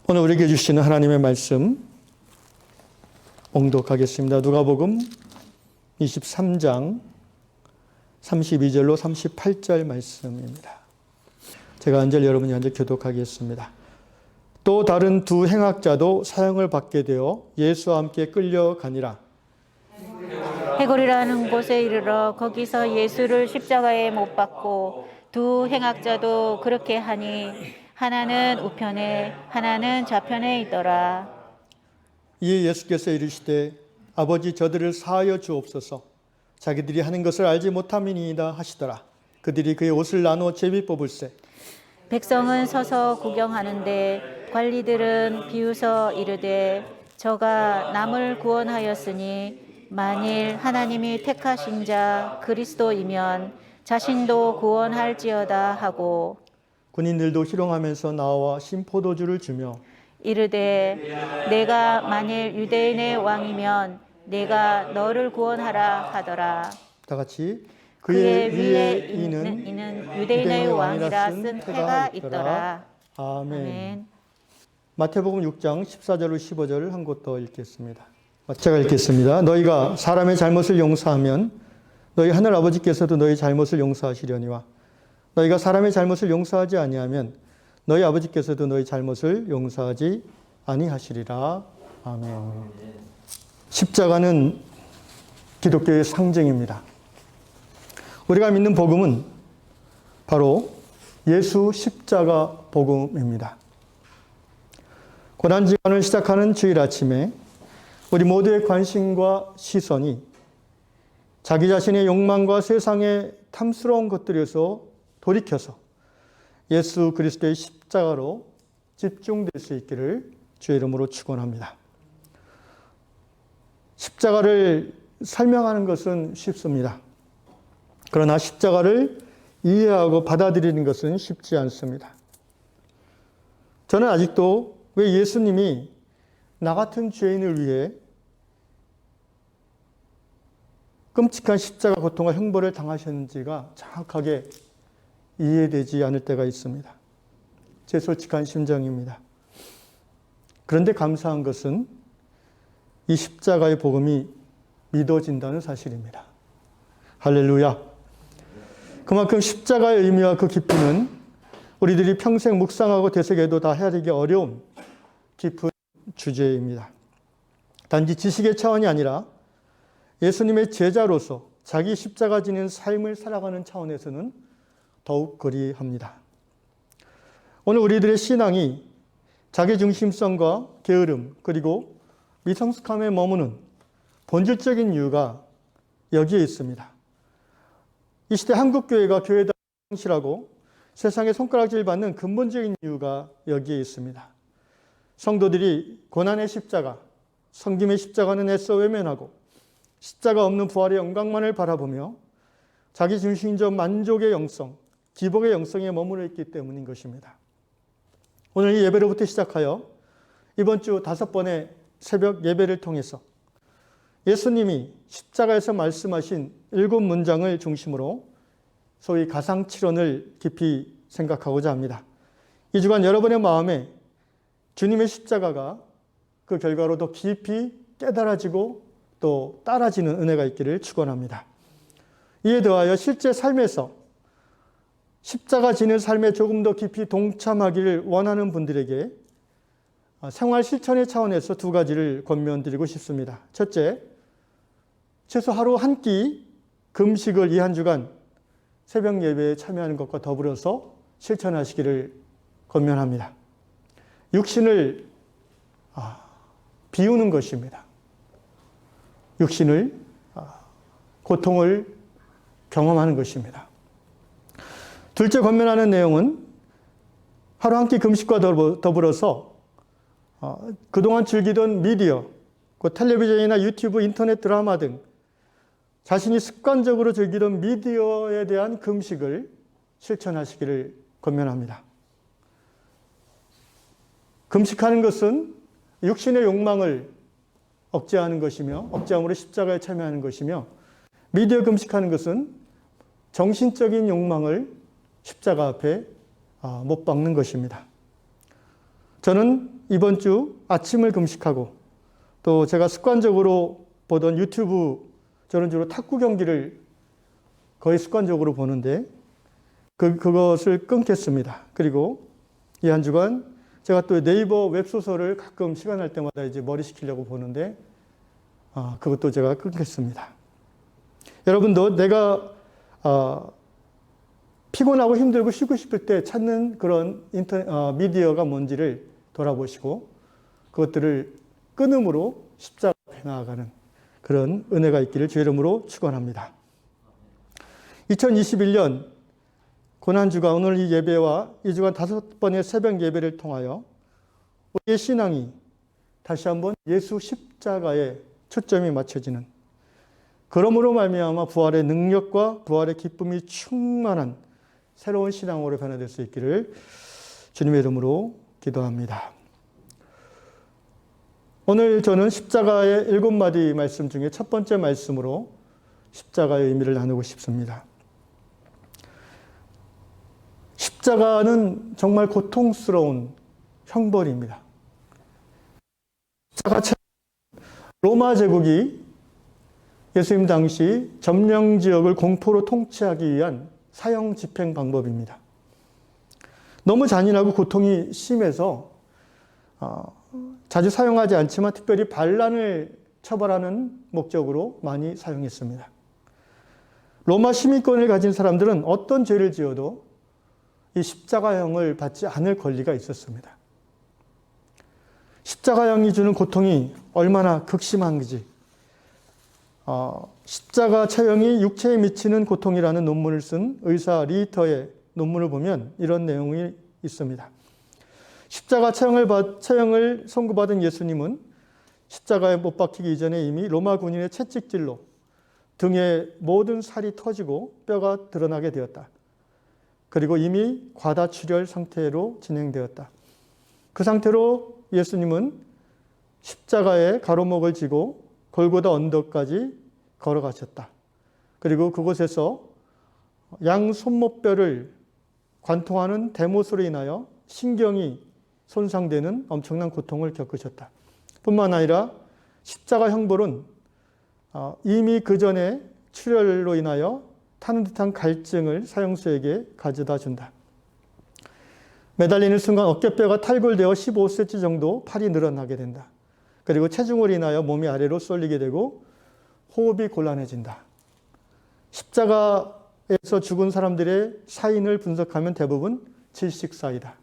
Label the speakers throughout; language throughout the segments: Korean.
Speaker 1: 오늘 우리에게 주시는 하나님의 말씀 봉독하겠습니다. 누가복음 23장 32절로 38절 말씀입니다. 제가 한 절, 여러분이 한 절 교독하겠습니다. 또 다른 두 행악자도 사형을 받게 되어 예수와 함께 끌려가니라.
Speaker 2: 해골이라는 곳에 이르러 거기서 예수를 십자가에 못 박고 두 행악자도 그렇게 하니 하나는 우편에 하나는 좌편에 있더라.
Speaker 1: 이에 예수께서 이르시되 아버지 저들을 사하여 주옵소서. 자기들이 하는 것을 알지 못함이니이다 하시더라. 그들이 그의 옷을 나누어 제비 뽑을세.
Speaker 2: 백성은 서서 구경하는데 관리들은 비웃어 이르되 저가 남을 구원하였으니 만일 하나님이 택하신 자 그리스도이면 자신도 구원할지어다 하고
Speaker 1: 군인들도 희롱하면서 나와 신포도주를 주며
Speaker 2: 이르되 내가 만일 유대인의 왕이면 내가 너를 구원하라 하더라.
Speaker 1: 다 같이
Speaker 2: 그의 위에 이는 유대인의 왕이라 쓴 패가 있더라.
Speaker 1: 아멘.
Speaker 2: 아멘.
Speaker 1: 마태복음 6장 14절로 15절을 한 곳 더 읽겠습니다. 제가 읽겠습니다. 너희가 사람의 잘못을 용서하면 너희 하늘 아버지께서도 너희 잘못을 용서하시려니와 너희가 사람의 잘못을 용서하지 아니하면 너희 아버지께서도 너희 잘못을 용서하지 아니하시리라. 아멘. 십자가는 기독교의 상징입니다. 우리가 믿는 복음은 바로 예수 십자가 복음입니다. 고난주간을 시작하는 주일 아침에 우리 모두의 관심과 시선이 자기 자신의 욕망과 세상의 탐스러운 것들에서 돌이켜서 예수 그리스도의 십자가로 집중될 수 있기를 주의 이름으로 축원합니다. 십자가를 설명하는 것은 쉽습니다. 그러나 십자가를 이해하고 받아들이는 것은 쉽지 않습니다. 저는 아직도 왜 예수님이 나 같은 죄인을 위해 끔찍한 십자가 고통과 형벌을 당하셨는지가 정확하게 이해되지 않을 때가 있습니다. 제 솔직한 심정입니다. 그런데 감사한 것은 이 십자가의 복음이 믿어진다는 사실입니다. 할렐루야. 그만큼 십자가의 의미와 그 깊이는 우리들이 평생 묵상하고 되새겨도 다 헤아리기 어려운 깊은 주제입니다. 단지 지식의 차원이 아니라 예수님의 제자로서 자기 십자가 지는 삶을 살아가는 차원에서는 더욱 그리합니다. 오늘 우리들의 신앙이 자기중심성과 게으름 그리고 미성숙함에 머무는 본질적인 이유가 여기에 있습니다. 이 시대 한국교회가 교회다 성실하고 세상에 손가락질 받는 근본적인 이유가 여기에 있습니다. 성도들이 고난의 십자가, 섬김의 십자가는 애써 외면하고 십자가 없는 부활의 영광만을 바라보며 자기중심적 만족의 영성, 기복의 영성에 머무르 있기 때문인 것입니다. 오늘 이 예배로부터 시작하여 이번 주 5번의 새벽 예배를 통해서 예수님이 십자가에서 말씀하신 7문장을 중심으로 소위 가상칠언을 깊이 생각하고자 합니다. 이 주간 여러분의 마음에 주님의 십자가가 그 결과로 더 깊이 깨달아지고 또 따라지는 은혜가 있기를 축원합니다. 이에 더하여 실제 삶에서 십자가 지는 삶에 조금 더 깊이 동참하기를 원하는 분들에게 생활 실천의 차원에서 2가지를 권면드리고 싶습니다. 첫째, 최소 하루 한 끼 금식을 이 한 주간 새벽 예배에 참여하는 것과 더불어서 실천하시기를 권면합니다. 육신을 비우는 것입니다. 육신을 고통을 경험하는 것입니다. 둘째 권면하는 내용은 하루 한 끼 금식과 더불어서 그동안 즐기던 미디어, 텔레비전이나 유튜브, 인터넷 드라마 등 자신이 습관적으로 즐기던 미디어에 대한 금식을 실천하시기를 권면합니다. 금식하는 것은 육신의 욕망을 억제하는 것이며 억제함으로 십자가에 참여하는 것이며 미디어 금식하는 것은 정신적인 욕망을 십자가 앞에 못 박는 것입니다. 저는 이번 주 아침을 금식하고 또 제가 습관적으로 보던 유튜브, 저는 주로 탁구 경기를 거의 습관적으로 보는데 그것을 끊겠습니다. 그리고 이 한 주간 제가 또 네이버 웹소설을 가끔 시간 날 때마다 이제 머리 식히려고 보는데 그것도 제가 끊겠습니다. 여러분도 내가 피곤하고 힘들고 쉬고 싶을 때 찾는 그런 미디어가 뭔지를 돌아보시고 그것들을 끊음으로 십자가에 나아가는 그런 은혜가 있기를 주의 이름으로 축원합니다. 2021년 고난주가 오늘 이 예배와 이 주간 5번의 새벽 예배를 통하여 우리의 신앙이 다시 한번 예수 십자가에 초점이 맞춰지는, 그러므로 말미암아 부활의 능력과 부활의 기쁨이 충만한 새로운 신앙으로 변화될 수 있기를 주님의 이름으로 기도합니다. 오늘 저는 십자가의 7마디 말씀 중에 첫 번째 말씀으로 십자가의 의미를 나누고 싶습니다. 십자가는 정말 고통스러운 형벌입니다. 십자가처럼 로마 제국이 예수님 당시 점령 지역을 공포로 통치하기 위한 사형 집행 방법입니다. 너무 잔인하고 고통이 심해서 자주 사용하지 않지만 특별히 반란을 처벌하는 목적으로 많이 사용했습니다. 로마 시민권을 가진 사람들은 어떤 죄를 지어도 이 십자가형을 받지 않을 권리가 있었습니다. 십자가형이 주는 고통이 얼마나 극심한지, 십자가 처형이 육체에 미치는 고통이라는 논문을 쓴 의사 리히터의 논문을 보면 이런 내용이 있습니다. 십자가 처형을 선고받은 예수님은 십자가에 못 박히기 이전에 이미 로마 군인의 채찍질로 등의 모든 살이 터지고 뼈가 드러나게 되었다. 그리고 이미 과다출혈 상태로 진행되었다. 그 상태로 예수님은 십자가에 가로목을 지고 골고다 언덕까지 걸어가셨다. 그리고 그곳에서 양 손목뼈를 관통하는 대못으로 인하여 신경이 손상되는 엄청난 고통을 겪으셨다. 뿐만 아니라 십자가 형벌은 이미 그 전에 출혈로 인하여 타는 듯한 갈증을 사형수에게 가져다 준다. 매달리는 순간 어깨뼈가 탈골되어 15cm 정도 팔이 늘어나게 된다. 그리고 체중으로 인하여 몸이 아래로 쏠리게 되고 호흡이 곤란해진다. 십자가에서 죽은 사람들의 사인을 분석하면 대부분 질식사이다.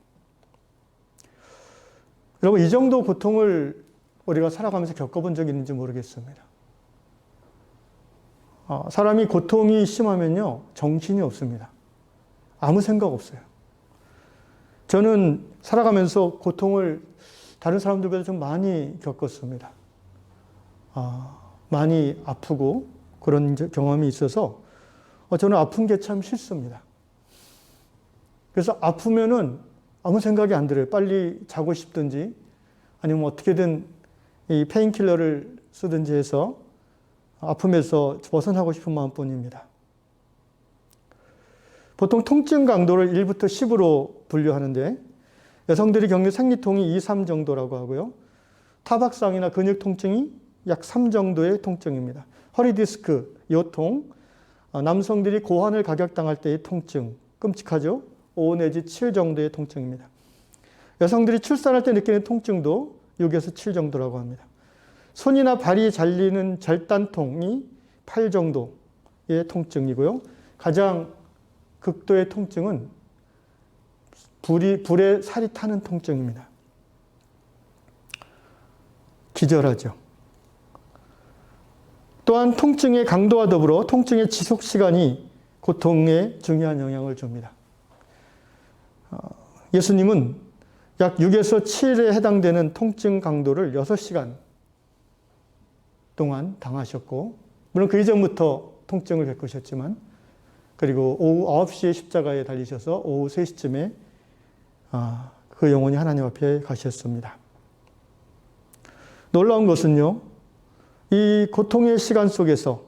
Speaker 1: 여러분, 이 정도 고통을 우리가 살아가면서 겪어본 적이 있는지 모르겠습니다. 사람이 고통이 심하면요, 정신이 없습니다. 아무 생각 없어요. 저는 살아가면서 고통을 다른 사람들보다 좀 많이 겪었습니다. 많이 아프고 그런 경험이 있어서 저는 아픈 게 참 싫습니다. 그래서 아프면은 아무 생각이 안 들어요. 빨리 자고 싶든지 아니면 어떻게든 이 페인킬러를 쓰든지 해서 아픔에서 벗어나고 싶은 마음뿐입니다. 보통 통증 강도를 1부터 10으로 분류하는데 여성들이 겪는 생리통이 2, 3 정도라고 하고요. 타박상이나 근육 통증이 약 3 정도의 통증입니다. 허리 디스크, 요통, 남성들이 고환을 가격당할 때의 통증, 끔찍하죠? 5 내지 7 정도의 통증입니다. 여성들이 출산할 때 느끼는 통증도 6에서 7 정도라고 합니다. 손이나 발이 잘리는 절단통이 8 정도의 통증이고요. 가장 극도의 통증은 불에 살이 타는 통증입니다. 기절하죠. 또한 통증의 강도와 더불어 통증의 지속 시간이 고통에 중요한 영향을 줍니다. 예수님은 약 6에서 7에 해당되는 통증 강도를 6시간 동안 당하셨고, 물론 그 이전부터 통증을 겪으셨지만, 그리고 오후 9시에 십자가에 달리셔서 오후 3시쯤에 그 영혼이 하나님 앞에 가셨습니다. 놀라운 것은요, 이 고통의 시간 속에서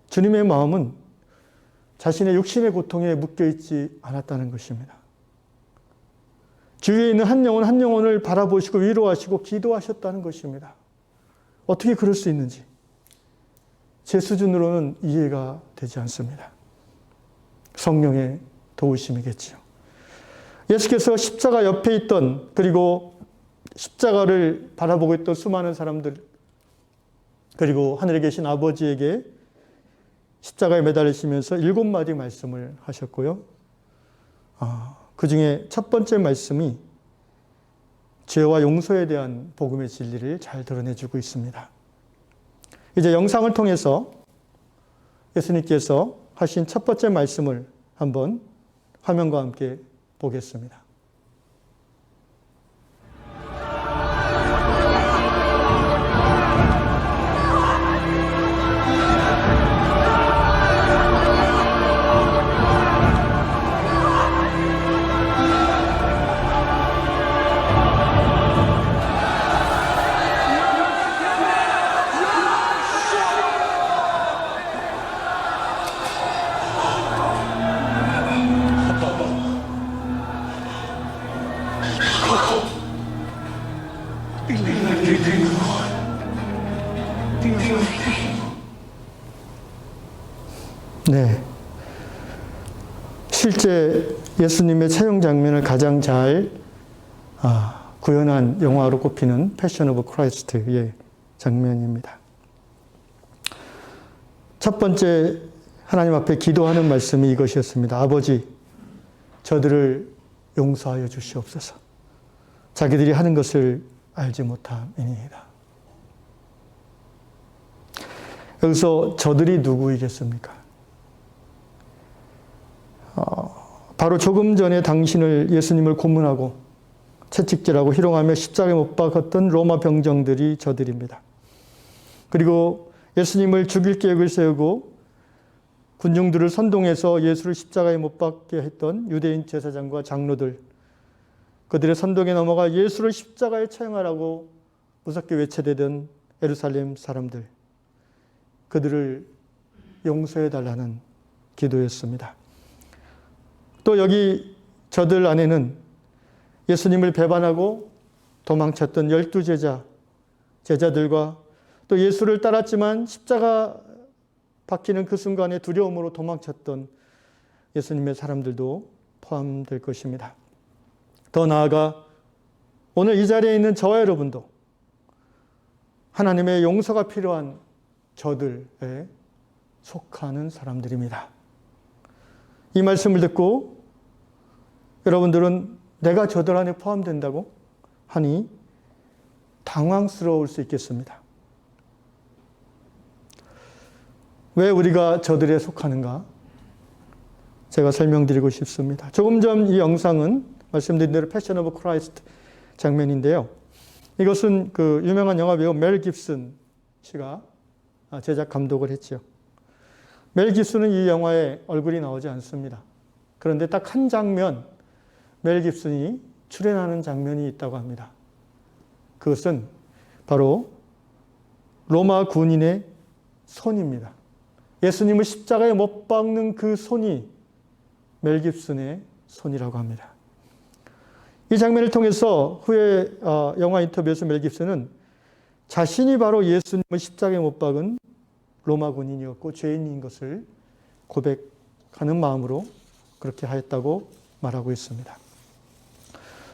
Speaker 1: 주님의 마음은 자신의 육신의 고통에 묶여있지 않았다는 것입니다. 주위에 있는 한 영혼 한 영혼을 바라보시고 위로하시고 기도하셨다는 것입니다. 어떻게 그럴 수 있는지 제 수준으로는 이해가 되지 않습니다. 성령의 도우심이겠지요. 예수께서 십자가 옆에 있던, 그리고 십자가를 바라보고 있던 수많은 사람들, 그리고 하늘에 계신 아버지에게 십자가에 매달리시면서 7마디 말씀을 하셨고요. 그 중에 첫 번째 말씀이 죄와 용서에 대한 복음의 진리를 잘 드러내주고 있습니다. 이제 영상을 통해서 예수님께서 하신 첫 번째 말씀을 한번 화면과 함께 보겠습니다. 네. 실제 예수님의 처형 장면을 가장 잘 구현한 영화로 꼽히는 패션 오브 크라이스트의 장면입니다. 첫 번째 하나님 앞에 기도하는 말씀이 이것이었습니다. 아버지, 저들을 용서하여 주시옵소서. 자기들이 하는 것을 알지 못함이니이다. 여기서 저들이 누구이겠습니까? 바로 조금 전에 당신을, 예수님을 고문하고 채찍질하고 희롱하며 십자가에 못 박았던 로마 병정들이 저들입니다. 그리고 예수님을 죽일 계획을 세우고 군중들을 선동해서 예수를 십자가에 못 박게 했던 유대인 제사장과 장로들, 그들의 선동에 넘어가 예수를 십자가에 처형하라고 무섭게 외쳐대던 예루살렘 사람들, 그들을 용서해 달라는 기도였습니다. 또 여기 저들 안에는 예수님을 배반하고 도망쳤던 12 제자들과 또 예수를 따랐지만 십자가 박히는 그 순간에 두려움으로 도망쳤던 예수님의 사람들도 포함될 것입니다. 더 나아가 오늘 이 자리에 있는 저와 여러분도 하나님의 용서가 필요한 저들에 속하는 사람들입니다. 이 말씀을 듣고 여러분들은 내가 저들 안에 포함된다고 하니 당황스러울 수 있겠습니다. 왜 우리가 저들에 속하는가? 제가 설명드리고 싶습니다. 조금 전 이 영상은 말씀드린 대로 패션 오브 크라이스트 장면인데요. 이것은 그 유명한 영화배우 멜 깁슨 씨가 제작 감독을 했죠. 멜 깁슨은 이 영화에 얼굴이 나오지 않습니다. 그런데 딱 한 장면, 멜 깁슨이 출연하는 장면이 있다고 합니다. 그것은 바로 로마 군인의 손입니다. 예수님을 십자가에 못 박는 그 손이 멜 깁슨의 손이라고 합니다. 이 장면을 통해서 후에 영화 인터뷰에서 멜 깁슨은 자신이 바로 예수님을 십자가에 못 박은 로마 군인이었고 죄인인 것을 고백하는 마음으로 그렇게 하였다고 말하고 있습니다.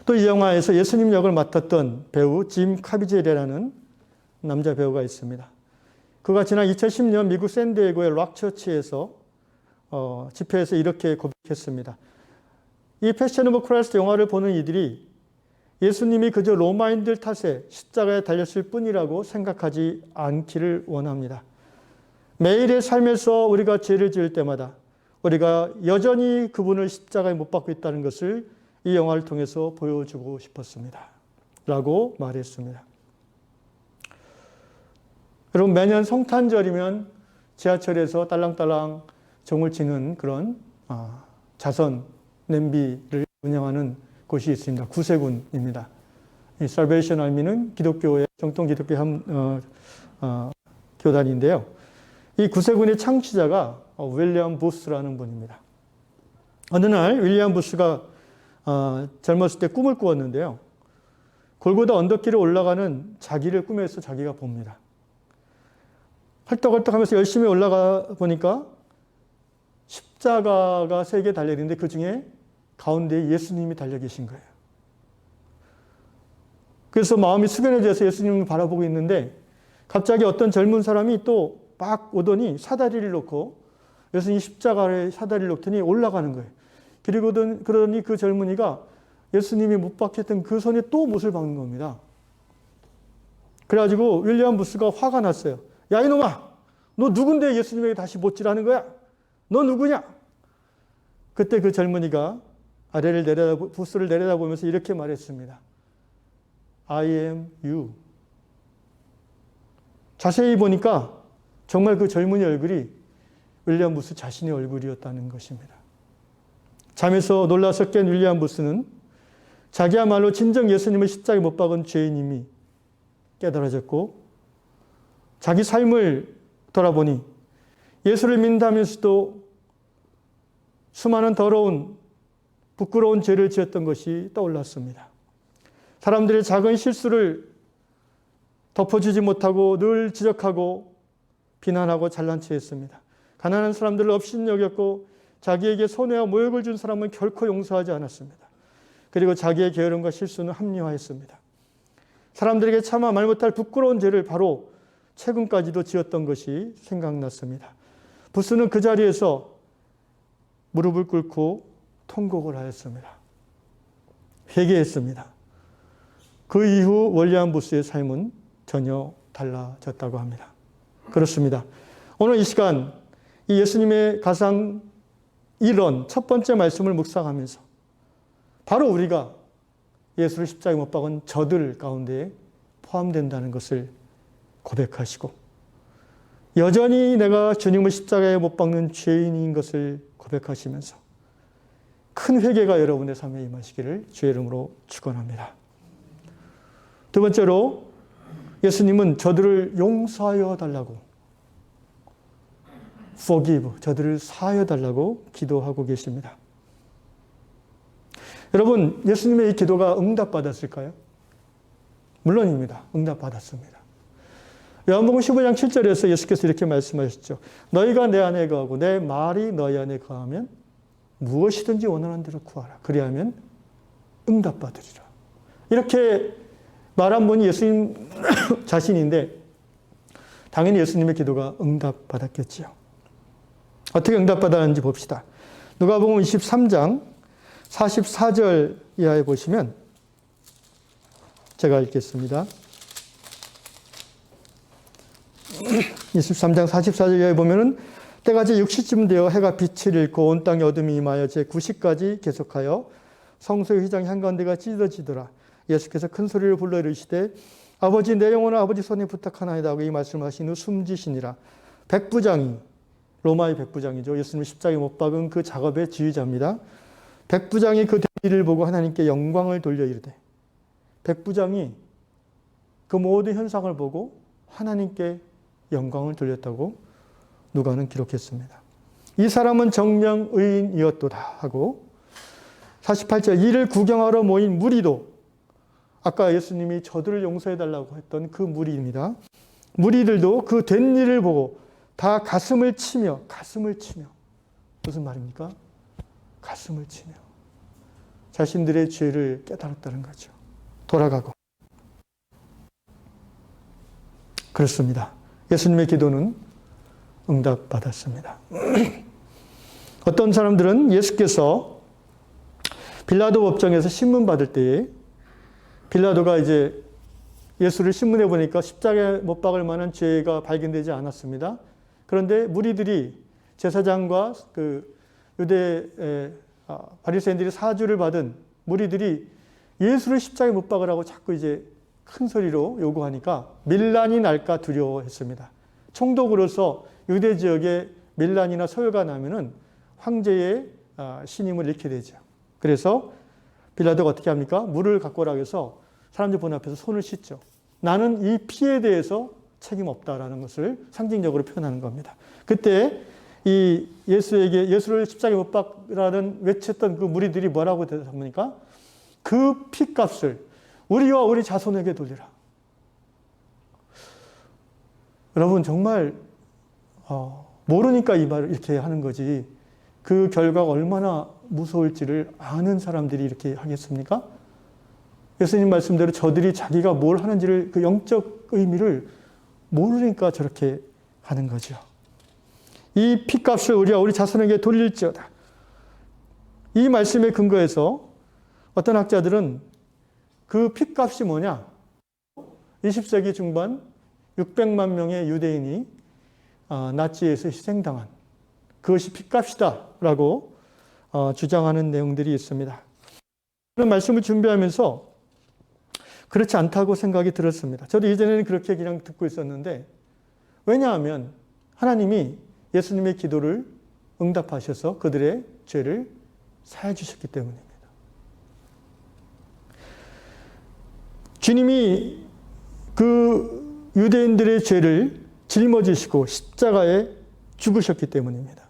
Speaker 1: 또 이 영화에서 예수님 역을 맡았던 배우 짐 카비제레라는 남자 배우가 있습니다. 그가 지난 2010년 미국 샌디에고의 락처치에서 집회에서 이렇게 고백했습니다. 이 패션 오브 크라이스트 영화를 보는 이들이 예수님이 그저 로마인들 탓에 십자가에 달렸을 뿐이라고 생각하지 않기를 원합니다. 매일의 삶에서 우리가 죄를 지을 때마다 우리가 여전히 그분을 십자가에 못 박고 있다는 것을 이 영화를 통해서 보여주고 싶었습니다. 라고 말했습니다. 여러분, 매년 성탄절이면 지하철에서 딸랑딸랑 종을 치는 그런 자선 냄비를 운영하는 곳이 있습니다. 구세군입니다. 이 살베이션 알미는 기독교의 정통 기독교 교단인데요. 이 구세군의 창시자가 윌리엄 부스라는 분입니다. 어느 날 윌리엄 부스가 젊었을 때 꿈을 꾸었는데요. 골고다 언덕길에 올라가는 자기를 꿈에서 자기가 봅니다. 헐떡헐떡하면서 열심히 올라가 보니까 십자가가 3개 달려 있는데 그 중에 가운데에 예수님이 달려 계신 거예요. 그래서 마음이 숙연해져서 예수님을 바라보고 있는데 갑자기 어떤 젊은 사람이 또 막 오더니 사다리를 놓고 예수님 십자가에 사다리를 놓더니 올라가는 거예요. 그러더니 그 젊은이가 예수님이 못 박혔던 그 손에 또 못을 박는 겁니다. 그래가지고 윌리엄 부스가 화가 났어요. 야 이놈아, 너 누군데 예수님에게 다시 못질하는 거야? 너 누구냐? 그때 그 젊은이가 부스를 내려다보면서 이렇게 말했습니다. I am you. 자세히 보니까 정말 그 젊은이 얼굴이 윌리엄 부스 자신의 얼굴이었다는 것입니다. 잠에서 놀라서 깬 윌리엄 부스는 자기야말로 진정 예수님을 십자가에 못 박은 죄인임이 깨달아졌고 자기 삶을 돌아보니 예수를 믿는다면서도 수많은 더러운 부끄러운 죄를 지었던 것이 떠올랐습니다. 사람들의 작은 실수를 덮어주지 못하고 늘 지적하고 비난하고 잘난 체했습니다. 가난한 사람들을 업신여겼고 자기에게 손해와 모욕을 준 사람은 결코 용서하지 않았습니다. 그리고 자기의 게으름과 실수는 합리화했습니다. 사람들에게 차마 말 못할 부끄러운 죄를 바로 최근까지도 지었던 것이 생각났습니다. 부스는 그 자리에서 무릎을 꿇고 통곡을 하였습니다. 회개했습니다. 그 이후 윌리엄 부스의 삶은 전혀 달라졌다고 합니다. 그렇습니다. 오늘 이 시간 이 예수님의 가상 일원 첫 번째 말씀을 묵상하면서 바로 우리가 예수를 십자가에 못 박은 저들 가운데 포함된다는 것을 고백하시고 여전히 내가 주님을 십자가에 못 박는 죄인인 것을 고백하시면서 큰 회개가 여러분의 삶에 임하시기를 주의 이름으로 축원합니다. 두 번째로 예수님은 저들을 용서하여 달라고 forgive, 저들을 사하여 달라고 기도하고 계십니다. 여러분, 예수님의 이 기도가 응답받았을까요? 물론입니다. 응답받았습니다. 요한복음 15장 7절에서 예수께서 이렇게 말씀하셨죠. 너희가 내 안에 거하고 내 말이 너희 안에 거하면 무엇이든지 원하는 대로 구하라. 그리하면 응답받으리라. 이렇게 말한 분이 예수님 자신인데 당연히 예수님의 기도가 응답받았겠지요. 어떻게 응답받았는지 봅시다. 누가복음 23장 44절 이하에 보시면 제가 읽겠습니다. 23장 44절 이하에 보면은 때가 제 6시쯤 되어 해가 빛을 잃고 온 땅에 어둠이 임하여 제 9시까지 계속하여 성소의 휘장 한가운데가 찢어지더라. 예수께서 큰 소리를 불러 이르시되 아버지 내 영혼을 아버지 손에 부탁하나이다 하고 이 말씀을 하신 후 숨지시니라. 백부장이 로마의 백부장이죠. 예수님을 십자가에 못 박은 그 작업의 지휘자입니다. 백부장이 그 일을 보고 하나님께 영광을 돌려 이르되 백부장이 그 모든 현상을 보고 하나님께 영광을 돌렸다고 누가는 기록했습니다. 이 사람은 정령 의인이었도다 하고 48절 이를 구경하러 모인 무리도 아까 예수님이 저들을 용서해달라고 했던 그 무리입니다. 무리들도 그 된 일을 보고 다 가슴을 치며 무슨 말입니까? 가슴을 치며 자신들의 죄를 깨달았다는 거죠. 돌아가고 그렇습니다. 예수님의 기도는 응답받았습니다. 어떤 사람들은 예수께서 빌라도 법정에서 신문 받을 때에 빌라도가 이제 예수를 신문해 보니까 십자가에 못 박을 만한 죄가 발견되지 않았습니다. 그런데 무리들이 제사장과 그 유대 바리새인들이 사주를 받은 무리들이 예수를 십자가에 못 박으라고 자꾸 이제 큰 소리로 요구하니까 밀란이 날까 두려워했습니다. 총독으로서 유대 지역에 밀란이나 소요가 나면은 황제의 신임을 잃게 되죠. 그래서 빌라도가 어떻게 합니까? 물을 갖고 오라고 해서 사람들 보는 앞에서 손을 씻죠. 나는 이 피에 대해서 책임 없다라는 것을 상징적으로 표현하는 겁니다. 그때 이 예수를 십자가에 못 박으라는 외쳤던 그 무리들이 뭐라고 대답합니까? 그 피값을 우리와 우리 자손에게 돌리라. 여러분 정말 모르니까 이 말을 이렇게 하는 거지 그 결과가 얼마나 무서울지를 아는 사람들이 이렇게 하겠습니까? 예수님 말씀대로 저들이 자기가 뭘 하는지를 그 영적 의미를 모르니까 저렇게 하는 거죠. 이 피값을 우리와 우리 자손에게 돌릴지어다. 이 말씀에 근거해서 어떤 학자들은 그 피값이 뭐냐? 20세기 중반 600만 명의 유대인이 나치에서 희생당한 그것이 피값이다라고 주장하는 내용들이 있습니다. 그런 말씀을 준비하면서 그렇지 않다고 생각이 들었습니다. 저도 이전에는 그렇게 그냥 듣고 있었는데 왜냐하면 하나님이 예수님의 기도를 응답하셔서 그들의 죄를 사해 주셨기 때문입니다. 주님이 그 유대인들의 죄를 짊어지시고 십자가에 죽으셨기 때문입니다.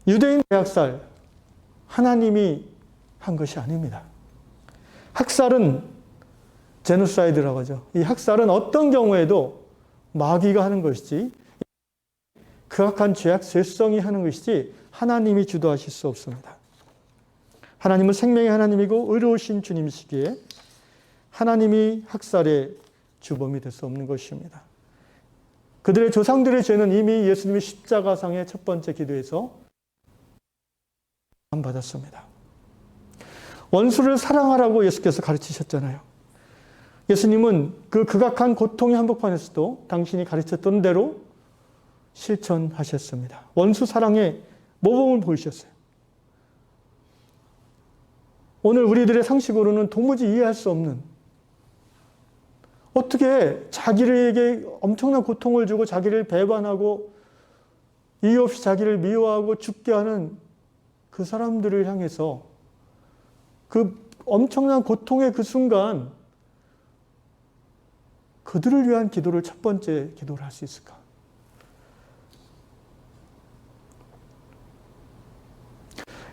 Speaker 1: 유대인 대학살 하나님이 한 것이 아닙니다. 학살은 제노사이드라고 하죠. 이 학살은 어떤 경우에도 마귀가 하는 것이지 극악한 죄악 쇠성이 하는 것이지 하나님이 주도하실 수 없습니다. 하나님은 생명의 하나님이고 의로우신 주님이시기에 하나님이 학살의 주범이 될 수 없는 것입니다. 그들의 조상들의 죄는 이미 예수님의 십자가상의 첫 번째 기도에서 받았습니다. 원수를 사랑하라고 예수께서 가르치셨잖아요. 예수님은 그 극악한 고통의 한복판에서도 당신이 가르쳤던 대로 실천하셨습니다. 원수 사랑의 모범을 보이셨어요. 오늘 우리들의 상식으로는 도무지 이해할 수 없는 어떻게 자기에게 엄청난 고통을 주고 자기를 배반하고 이유 없이 자기를 미워하고 죽게 하는 그 사람들을 향해서 그 엄청난 고통의 그 순간 그들을 위한 기도를 첫 번째 기도를 할 수 있을까?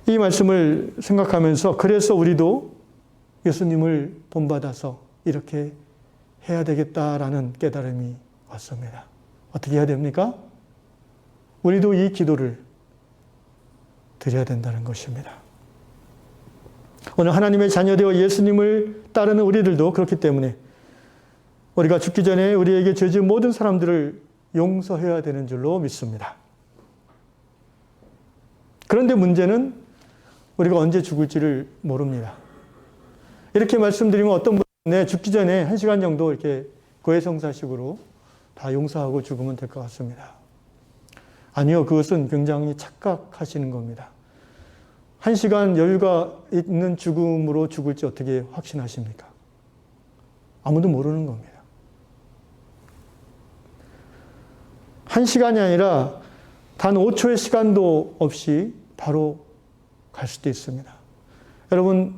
Speaker 1: 이 말씀을 생각하면서 그래서 우리도 예수님을 본받아서 이렇게 해야 되겠다라는 깨달음이 왔습니다. 어떻게 해야 됩니까? 우리도 이 기도를 드려야 된다는 것입니다. 오늘 하나님의 자녀되어 예수님을 따르는 우리들도 그렇기 때문에 우리가 죽기 전에 우리에게 죄 지은 모든 사람들을 용서해야 되는 줄로 믿습니다. 그런데 문제는 우리가 언제 죽을지를 모릅니다. 이렇게 말씀드리면 어떤 분은 죽기 전에 1시간 정도 이렇게 고해성사식으로 다 용서하고 죽으면 될 것 같습니다. 아니요, 그것은 굉장히 착각하시는 겁니다. 1시간 여유가 있는 죽음으로 죽을지 어떻게 확신하십니까? 아무도 모르는 겁니다. 1시간이 아니라 단 5초의 시간도 없이 바로 갈 수도 있습니다. 여러분,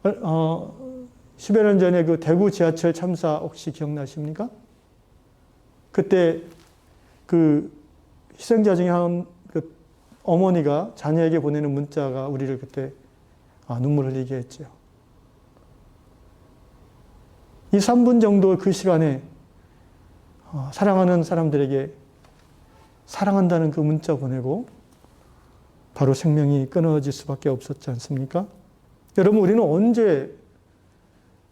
Speaker 1: 10여 년 전에 그 대구 지하철 참사 혹시 기억나십니까? 그때 그 희생자 중에 한 그 어머니가 자녀에게 보내는 문자가 우리를 그때 눈물 흘리게 했죠. 2, 3분 정도 그 시간에 사랑하는 사람들에게 사랑한다는 그 문자 보내고 바로 생명이 끊어질 수밖에 없었지 않습니까? 여러분, 우리는 언제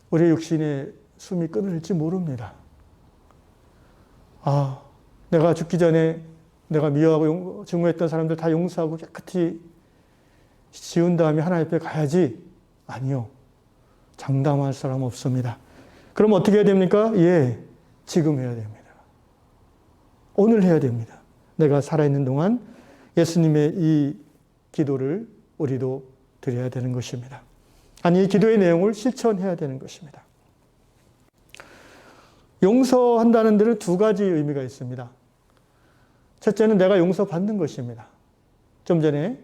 Speaker 1: 우리의 육신의 숨이 끊을지 모릅니다. 내가 죽기 전에 내가 미워하고 증오했던 사람들 다 용서하고 깨끗이 지운 다음에 하나님 앞에 가야지. 아니요. 장담할 사람 없습니다. 그럼 어떻게 해야 됩니까? 지금 해야 됩니다. 오늘 해야 됩니다. 내가 살아있는 동안 예수님의 이 기도를 우리도 드려야 되는 것입니다. 아니, 이 기도의 내용을 실천해야 되는 것입니다. 용서한다는 데는 두 가지 의미가 있습니다. 첫째는 내가 용서받는 것입니다. 좀 전에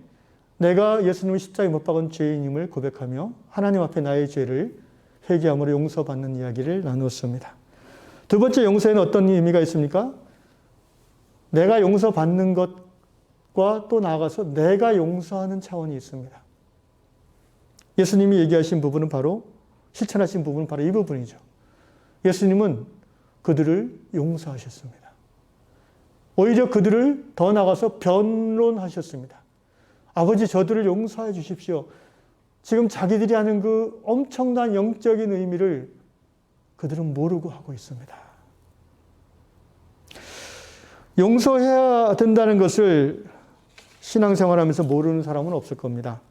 Speaker 1: 내가 예수님의 십자가에 못 박은 죄인임을 고백하며 하나님 앞에 나의 죄를 회개함으로 용서받는 이야기를 나누었습니다. 두 번째 용서에는 어떤 의미가 있습니까? 내가 용서받는 것 과 또 나아가서 내가 용서하는 차원이 있습니다. 예수님이 얘기하신 부분은 바로, 실천하신 부분은 바로 이 부분이죠. 예수님은 그들을 용서하셨습니다. 오히려 그들을 더 나아가서 변론하셨습니다. 아버지, 저들을 용서해 주십시오. 지금 자기들이 하는 그 엄청난 영적인 의미를 그들은 모르고 하고 있습니다. 용서해야 된다는 것을 신앙생활하면서 모르는 사람은 없을 겁니다.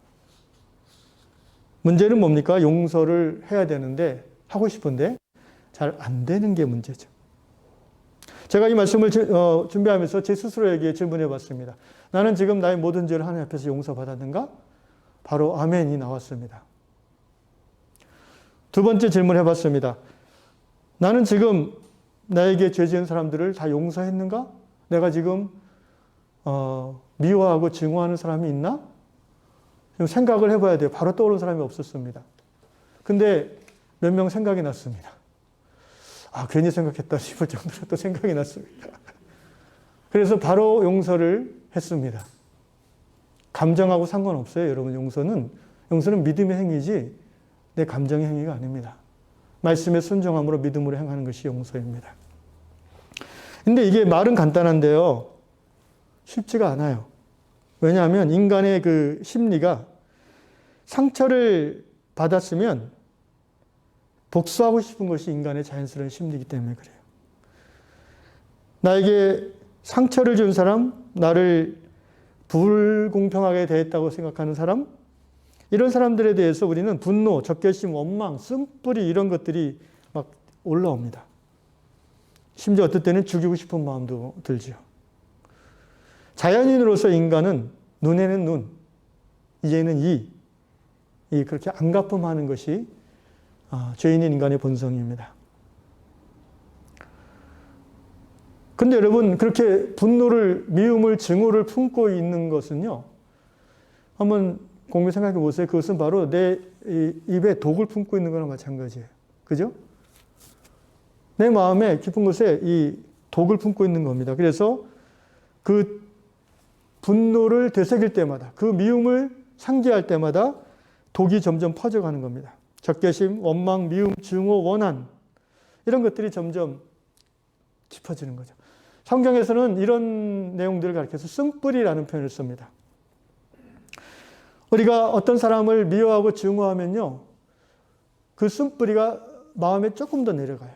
Speaker 1: 문제는 뭡니까? 용서를 해야 되는데, 하고 싶은데 잘 안 되는 게 문제죠. 제가 이 말씀을 준비하면서 제 스스로에게 질문해 봤습니다. 나는 지금 나의 모든 죄를 하나님 앞에서 용서받았는가? 바로 아멘이 나왔습니다. 두 번째 질문해 봤습니다. 나는 지금 나에게 죄 지은 사람들을 다 용서했는가? 내가 지금 미워하고 증오하는 사람이 있나? 생각을 해봐야 돼요. 바로 떠오르는 사람이 없었습니다. 근데 몇 명 생각이 났습니다. 아, 괜히 생각했다 싶을 정도로 또 생각이 났습니다. 그래서 바로 용서를 했습니다. 감정하고 상관없어요, 여러분. 용서는 믿음의 행위지 내 감정의 행위가 아닙니다. 말씀에 순종함으로 믿음으로 행하는 것이 용서입니다. 근데 이게 말은 간단한데요, 쉽지가 않아요. 왜냐하면 인간의 그 심리가 상처를 받았으면 복수하고 싶은 것이 인간의 자연스러운 심리이기 때문에 그래요. 나에게 상처를 준 사람, 나를 불공평하게 대했다고 생각하는 사람, 이런 사람들에 대해서 우리는 분노, 적개심, 원망, 쓴뿌리 이런 것들이 막 올라옵니다. 심지어 어떨 때는 죽이고 싶은 마음도 들죠. 자연인으로서 인간은 눈에는 눈, 이에는 이 그렇게 안가품하는 것이 죄인인 인간의 본성입니다. 근데 여러분, 그렇게 분노를, 미움을, 증오를 품고 있는 것은요, 한번 공부 생각해 보세요. 그것은 바로 내 입에 독을 품고 있는 거나 마찬가지예요. 그죠? 내 마음에 깊은 곳에 이 독을 품고 있는 겁니다. 그래서 그 분노를 되새길 때마다, 그 미움을 상기할 때마다 독이 점점 퍼져가는 겁니다. 적개심, 원망, 미움, 증오, 원한, 이런 것들이 점점 짚어지는 거죠. 성경에서는 이런 내용들을 가리켜서 쓴뿌리라는 표현을 씁니다. 우리가 어떤 사람을 미워하고 증오하면요, 그 쓴뿌리가 마음에 조금 더 내려가요.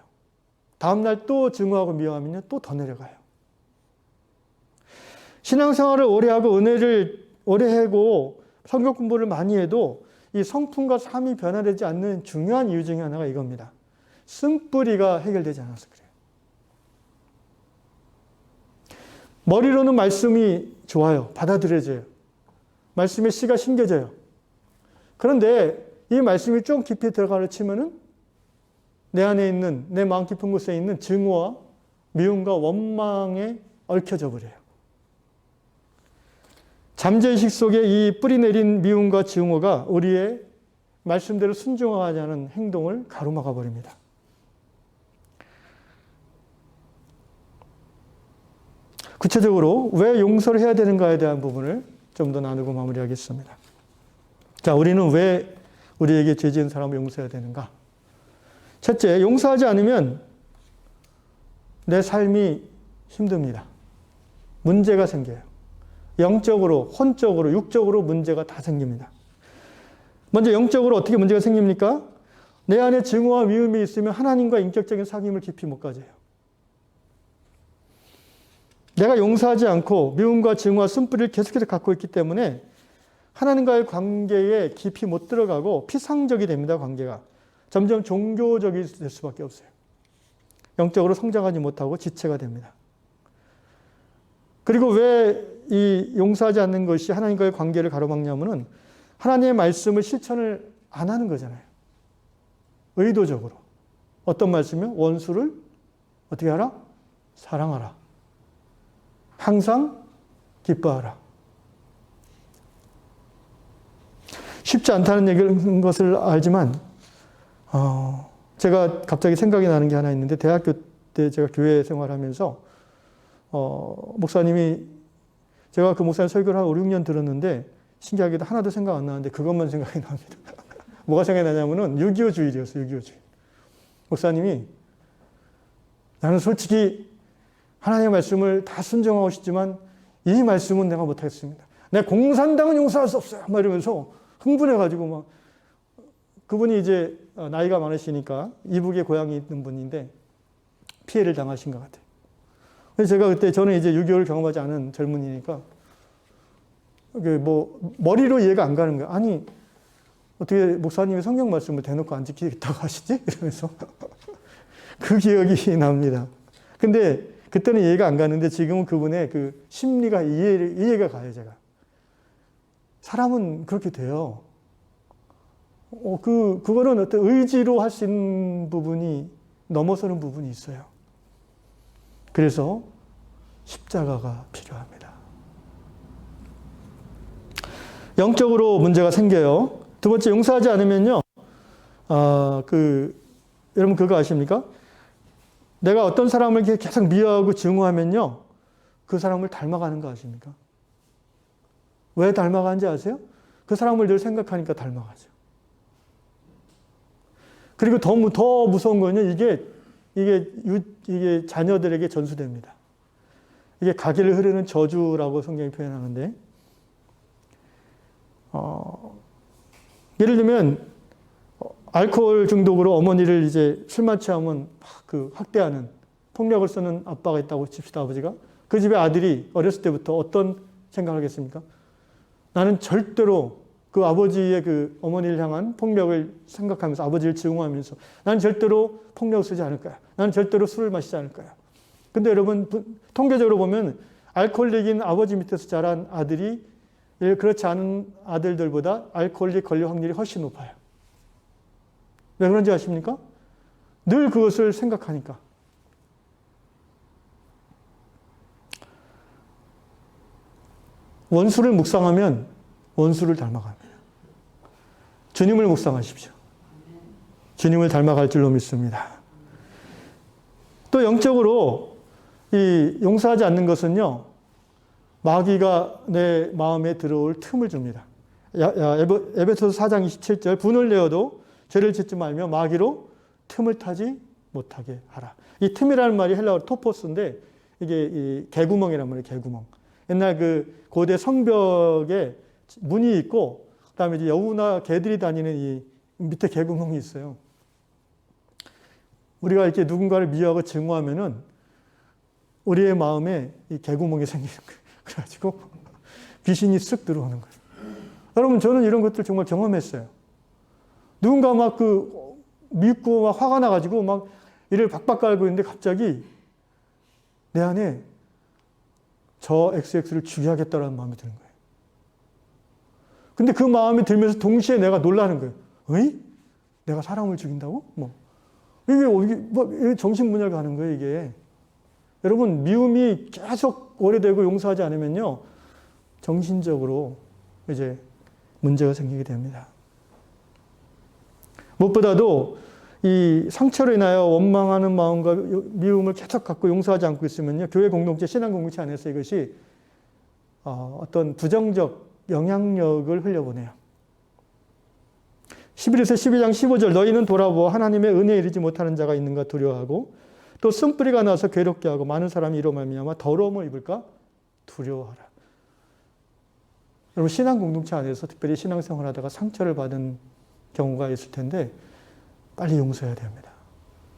Speaker 1: 다음날 또 증오하고 미워하면요, 또 더 내려가요. 신앙생활을 오래 하고 은혜를 오래 하고 성경 공부를 많이 해도 이 성품과 삶이 변화되지 않는 중요한 이유 중에 하나가 이겁니다. 쓴뿌리가 해결되지 않아서 그래요. 머리로는 말씀이 좋아요. 받아들여져요. 말씀의 씨가 심겨져요. 그런데 이 말씀이 좀 깊이 들어가려 치면은 내 안에 있는, 내 마음 깊은 곳에 있는 증오와 미움과 원망에 얽혀져 버려요. 잠재의식 속에 이 뿌리 내린 미움과 증오가 우리의 말씀대로 순종하지 않은 행동을 가로막아 버립니다. 구체적으로 왜 용서를 해야 되는가에 대한 부분을 좀 더 나누고 마무리하겠습니다. 자, 우리는 왜 우리에게 죄 지은 사람을 용서해야 되는가? 첫째, 용서하지 않으면 내 삶이 힘듭니다. 문제가 생겨요. 영적으로, 혼적으로, 육적으로 문제가 다 생깁니다. 먼저 영적으로 어떻게 문제가 생깁니까? 내 안에 증오와 미움이 있으면 하나님과 인격적인 사귐을 깊이 못 가져요. 내가 용서하지 않고 미움과 증오와 쓴뿌리를 계속해서 갖고 있기 때문에 하나님과의 관계에 깊이 못 들어가고 피상적이 됩니다, 관계가. 점점 종교적이 될 수밖에 없어요. 영적으로 성장하지 못하고 지체가 됩니다. 그리고 왜 이 용서하지 않는 것이 하나님과의 관계를 가로막냐면은 하나님의 말씀을 실천을 안 하는 거잖아요. 의도적으로. 어떤 말씀이요? 원수를 어떻게 하라? 사랑하라. 항상 기뻐하라. 쉽지 않다는 것을 알지만 제가 갑자기 생각이 나는 게 하나 있는데, 대학교 때 제가 교회 생활하면서 목사님이 제가 그 목사님 설교를 한 5, 6년 들었는데 신기하게도 하나도 생각 안 나는데 그것만 생각이 납니다. 뭐가 생각이 나냐면은 6.25 주일이었어요. 6.25 주일. 목사님이 나는 솔직히 하나님의 말씀을 다 순종하고 싶지만 이 말씀은 내가 못하겠습니다. 내 공산당은 용서할 수 없어요. 막 이러면서 흥분해가지고 막 그분이 이제 나이가 많으시니까 이북에 고향이 있는 분인데 피해를 당하신 것 같아요. 그래서 제가 그때 저는 이제 6.25를 경험하지 않은 젊은이니까 뭐 머리로 이해가 안 가는 거예요. 아니 어떻게 목사님이 성경 말씀을 대놓고 안 지키겠다고 하시지? 이러면서 그 기억이 납니다. 근데 그때는 이해가 안 가는데 지금은 그분의 그 심리가 이해가 가요, 제가. 사람은 그렇게 돼요. 그거는 어떤 의지로 할 수 있는 부분이 넘어서는 부분이 있어요. 그래서 십자가가 필요합니다. 영적으로 문제가 생겨요. 두 번째, 용서하지 않으면요. 여러분 그거 아십니까? 내가 어떤 사람을 계속 미워하고 증오하면요. 그 사람을 닮아가는 거 아십니까? 왜 닮아가는지 아세요? 그 사람을 늘 생각하니까 닮아가죠. 그리고 더 무서운 거는요. 이게 자녀들에게 전수됩니다. 이게 가기를 흐르는 저주라고 성경이 표현하는데, 예를 들면 알코올 중독으로 어머니를 이제 술만 취하면 막 학대하는 폭력을 쓰는 아빠가 있다고 칩시다, 아버지가. 그 집에 아들이 어렸을 때부터 어떤 생각을 하겠습니까? 나는 절대로 그 아버지의 그 어머니를 향한 폭력을 생각하면서 아버지를 증오하면서 나는 절대로 폭력을 쓰지 않을 거야. 나는 절대로 술을 마시지 않을 거야. 근데 여러분 통계적으로 보면 알코올릭인 아버지 밑에서 자란 아들이 그렇지 않은 아들들보다 알코올릭 걸릴 확률이 훨씬 높아요. 왜 그런지 아십니까? 늘 그것을 생각하니까. 원수를 묵상하면 원수를 닮아갑니다. 주님을 묵상하십시오. 주님을 닮아갈 줄로 믿습니다. 또 영적으로 이 용서하지 않는 것은요. 마귀가 내 마음에 들어올 틈을 줍니다. 에베소서 4장 27절 분을 내어도 죄를 짓지 말며 마귀로 틈을 타지 못하게 하라. 이 틈이라는 말이 헬라어로 토포스인데 이게 이 개구멍이란 말이에요. 개구멍. 옛날 그 고대 성벽에 문이 있고 그다음에 이제 여우나 개들이 다니는 이 밑에 개구멍이 있어요. 우리가 이렇게 누군가를 미워하고 증오하면은 우리의 마음에 이 개구멍이 생기는 거예요. 그래가지고 귀신이 쓱 들어오는 거예요. 여러분 저는 이런 것들 정말 경험했어요. 누군가 막 밉고 막 화가 나가지고 막 이를 박박 깔고 있는데 갑자기 내 안에 저 XX를 죽여야겠다라는 마음이 드는 거예요. 근데 그 마음이 들면서 동시에 내가 놀라는 거예요. 어이? 내가 사람을 죽인다고? 이게 정신분열 가는 거예요, 이게. 여러분, 미움이 계속 오래되고 용서하지 않으면요, 정신적으로 이제 문제가 생기게 됩니다. 무엇보다도 이 상처로 인하여 원망하는 마음과 미움을 계속 갖고 용서하지 않고 있으면요, 교회 공동체, 신앙 공동체 안에서 이것이 어떤 부정적 영향력을 흘려보내요. 11에서 12장 15절 너희는 돌아보아 하나님의 은혜에 이르지 못하는 자가 있는가 두려워하고 또 쓴뿌리가 나서 괴롭게 하고 많은 사람이 이로 말미암아 더러움을 입을까 두려워하라. 여러분 신앙 공동체 안에서 특별히 신앙생활 하다가 상처를 받은 경우가 있을 텐데 빨리 용서해야 됩니다.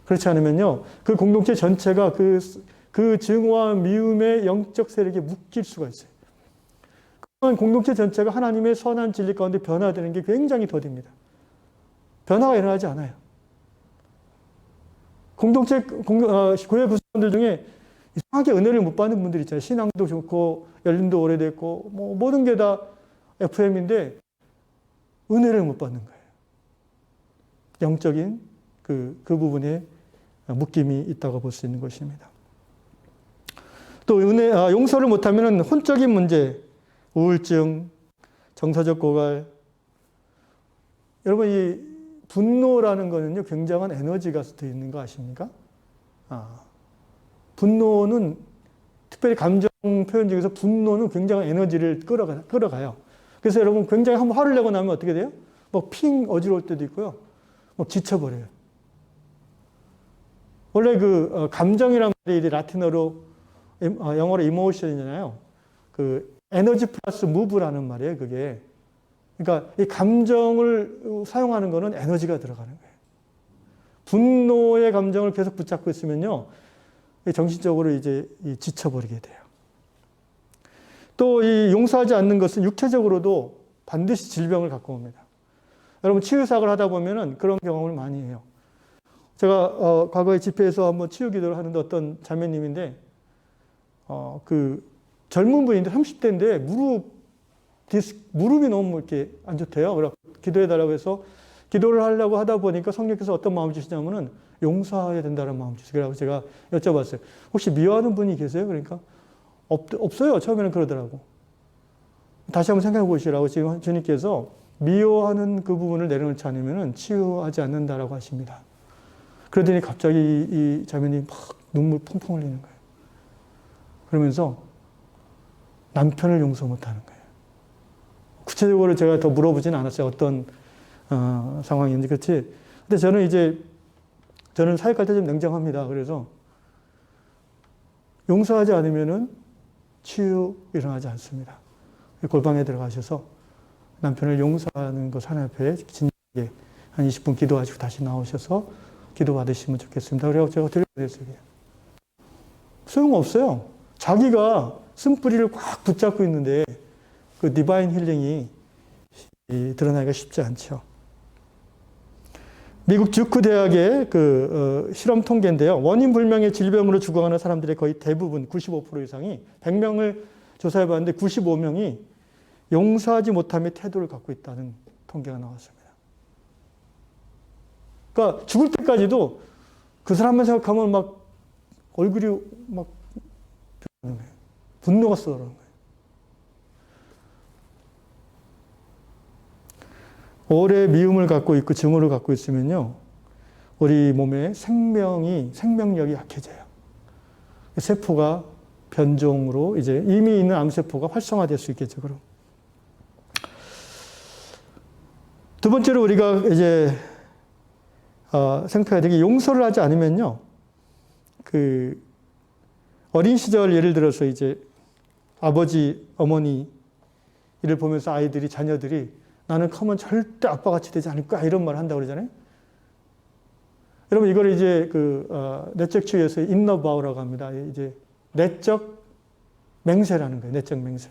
Speaker 1: 그렇지 않으면요 그 공동체 전체가 그 증오와 미움의 영적 세력에 묶일 수가 있어요. 그러면 공동체 전체가 하나님의 선한 진리 가운데 변화되는 게 굉장히 더딥니다. 변화가 일어나지 않아요. 교회 구성원들 중에 이상하게 은혜를 못 받는 분들 있잖아요. 신앙도 좋고 열림도 오래됐고 뭐 모든 게 다 FM인데 은혜를 못 받는 거예요. 영적인 그 부분에 묶임이 있다고 볼 수 있는 것입니다. 또 용서를 못하면 혼적인 문제, 우울증, 정서적 고갈. 여러분 이 분노라는 거는요 굉장한 에너지가 들어 있는 거 아십니까? 분노는 특별히 감정 표현 중에서 분노는 굉장한 에너지를 끌어가요. 그래서 여러분 굉장히 한번 화를 내고 나면 어떻게 돼요? 막 핑 어지러울 때도 있고요. 막 지쳐버려요. 원래 그 감정이란 말이 라틴어로 영어로 이모션이잖아요. 그 에너지 플러스 무브라는 말이에요. 그게. 그러니까 이 감정을 사용하는 거는 에너지가 들어가는 거예요. 분노의 감정을 계속 붙잡고 있으면요. 정신적으로 이제 지쳐버리게 돼요. 또 이 용서하지 않는 것은 육체적으로도 반드시 질병을 갖고 옵니다. 여러분 치유사역을 하다 보면은 그런 경험을 많이 해요. 제가 과거에 집회에서 한번 치유 기도를 하는데 어떤 자매님인데 그 젊은 분인데 30대인데 무릎이 너무 이렇게 안 좋대요. 그래서 기도해 달라고 해서 기도를 하려고 하다 보니까 성령께서 어떤 마음을 주시냐면은 용서해야 된다는 마음을 주시고 그래서 제가 여쭤봤어요. 혹시 미워하는 분이 계세요? 그러니까 없어요. 처음에는 그러더라고. 다시 한번 생각해 보시라고 지금 주님께서 미워하는 그 부분을 내려놓지 않으면 치유하지 않는다라고 하십니다. 그러더니 갑자기 이 자매님이 막 눈물 펑펑 흘리는 거예요. 그러면서 남편을 용서 못하는 거예요. 구체적으로 제가 더 물어보진 않았어요. 어떤 상황인지. 그렇지. 근데 저는 사역할 때 좀 냉정합니다. 그래서 용서하지 않으면은 치유 일어나지 않습니다. 골방에 들어가셔서 남편을 용서하는 것 하나 앞에 진지하게 한 20분 기도하시고 다시 나오셔서 기도 받으시면 좋겠습니다. 그래서 제가 드려보냈어요. 소용없어요. 자기가 쓴뿌리를 꽉 붙잡고 있는데 그 디바인 힐링이 드러나기가 쉽지 않죠. 미국 듀크 대학의 그 실험 통계인데요. 원인 불명의 질병으로 죽어가는 사람들의 거의 대부분 95% 이상이 100명을 조사해 봤는데 95명이 용서하지 못함의 태도를 갖고 있다는 통계가 나왔습니다. 그러니까 죽을 때까지도 그 사람만 생각하면 막 얼굴이 막 변하는 거예요. 분노가 쏟아오는 거예요. 오래 미움을 갖고 있고 증오를 갖고 있으면요. 우리 몸의 생명력이 약해져요. 세포가 변종으로 이제 이미 있는 암세포가 활성화될 수 있겠죠. 그럼. 두 번째로 우리가 이제 생각해야 되게 용서를 하지 않으면요. 그 어린 시절 예를 들어서 이제 아버지, 어머니 이를 보면서 자녀들이 나는 커면 절대 아빠같이 되지 않을 거야 이런 말을 한다고 그러잖아요. 여러분 이걸 이제 내적 치유에서 인너 바우라고 합니다. 이제 내적 맹세라는 거예요. 내적 맹세.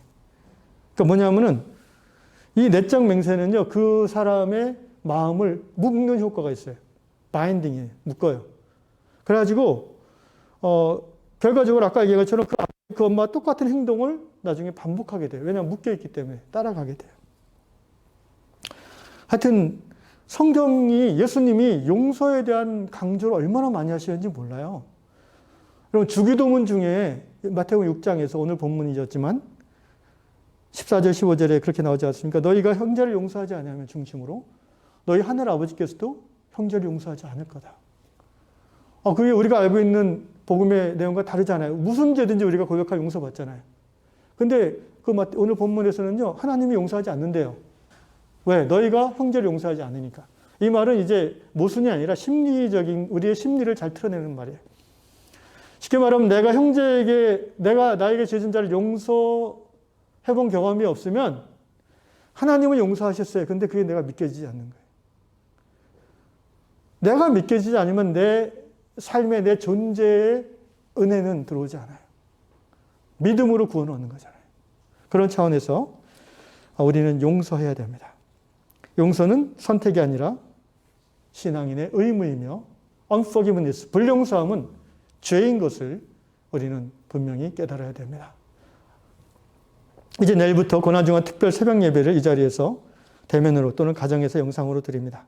Speaker 1: 그러니까 뭐냐면은 이 내적 맹세는요 그 사람의 마음을 묶는 효과가 있어요. 바인딩이에요. 묶어요. 그래가지고 결과적으로 아까 얘기한 것처럼 그 엄마와 똑같은 행동을 나중에 반복하게 돼요. 왜냐하면 묶여있기 때문에 따라가게 돼요. 하여튼 성경이 예수님이 용서에 대한 강조를 얼마나 많이 하시는지 몰라요. 여러분 주기도문 중에 마태복음 6장에서 오늘 본문이었지만 14절 15절에 그렇게 나오지 않습니까? 너희가 형제를 용서하지 않으면 중심으로 너희 하늘 아버지께서도 형제를 용서하지 않을 거다. 그게 우리가 알고 있는 복음의 내용과 다르잖아요. 무슨 죄든지 우리가 고백하면 용서받잖아요. 근데 오늘 본문에서는요 하나님이 용서하지 않는데요. 왜? 너희가 형제를 용서하지 않으니까. 이 말은 이제 모순이 아니라 심리적인 우리의 심리를 잘 틀어내는 말이에요. 쉽게 말하면 내가 나에게 죄진 자를 용서해본 경험이 없으면 하나님은 용서하셨어요. 근데 그게 내가 믿겨지지 않는 거예요. 내가 믿겨지지 않으면 내 삶에 내 존재의 은혜는 들어오지 않아요. 믿음으로 구원을 얻는 거잖아요. 그런 차원에서 우리는 용서해야 됩니다. 용서는 선택이 아니라 신앙인의 의무이며 unforgiveness, 불용서함은 죄인 것을 우리는 분명히 깨달아야 됩니다. 이제 내일부터 고난중한 특별 새벽 예배를 이 자리에서 대면으로 또는 가정에서 영상으로 드립니다.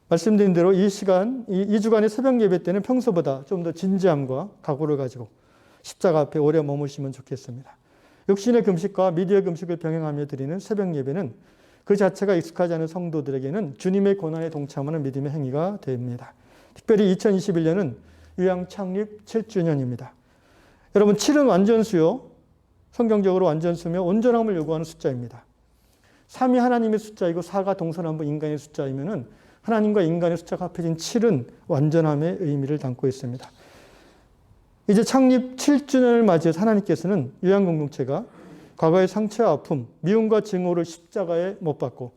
Speaker 1: 말씀드린 대로 이 주간의 새벽 예배 때는 평소보다 좀 더 진지함과 각오를 가지고 십자가 앞에 오래 머무시면 좋겠습니다. 육신의 금식과 미디어 금식을 병행하며 드리는 새벽 예배는 그 자체가 익숙하지 않은 성도들에게는 주님의 고난에 동참하는 믿음의 행위가 됩니다. 특별히 2021년은 유양 창립 7주년입니다. 여러분 7은 완전수요. 성경적으로 완전수며 온전함을 요구하는 숫자입니다. 3이 하나님의 숫자이고 4가 동서남북 인간의 숫자이면은 하나님과 인간의 숫자가 합해진 7은 완전함의 의미를 담고 있습니다. 이제 창립 7주년을 맞이해서 하나님께서는 유양공동체가 과거의 상처와 아픔, 미움과 증오를 십자가에 못 박고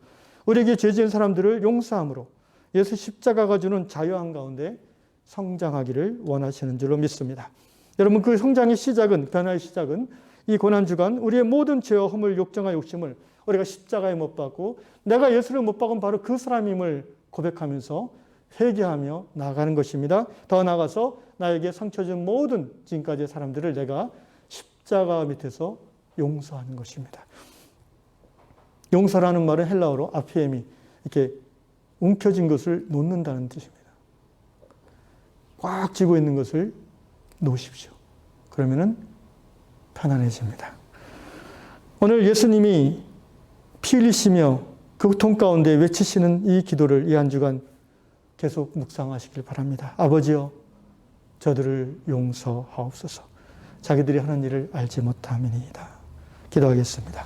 Speaker 1: 우리에게 죄 지은 사람들을 용서함으로 예수 십자가가 주는 자유함 가운데 성장하기를 원하시는 줄로 믿습니다. 여러분 그 성장의 시작은, 변화의 시작은 이 고난주간 우리의 모든 죄와 허물, 욕정과 욕심을 우리가 십자가에 못 박고 내가 예수를 못 박은 바로 그 사람임을 고백하면서 회개하며 나아가는 것입니다. 더 나아가서 나에게 상처 준 모든 지금까지의 사람들을 내가 십자가 밑에서 용서하는 것입니다. 용서라는 말은 헬라어로 아피엠이 이렇게 움켜진 것을 놓는다는 뜻입니다. 꽉 쥐고 있는 것을 놓으십시오. 그러면은 편안해집니다. 오늘 예수님이 피 흘리시며 그 고통 가운데 외치시는 이 기도를 이 한 주간 계속 묵상하시길 바랍니다. 아버지여, 저들을 용서하옵소서. 자기들이 하는 일을 알지 못함이니이다. 기도하겠습니다.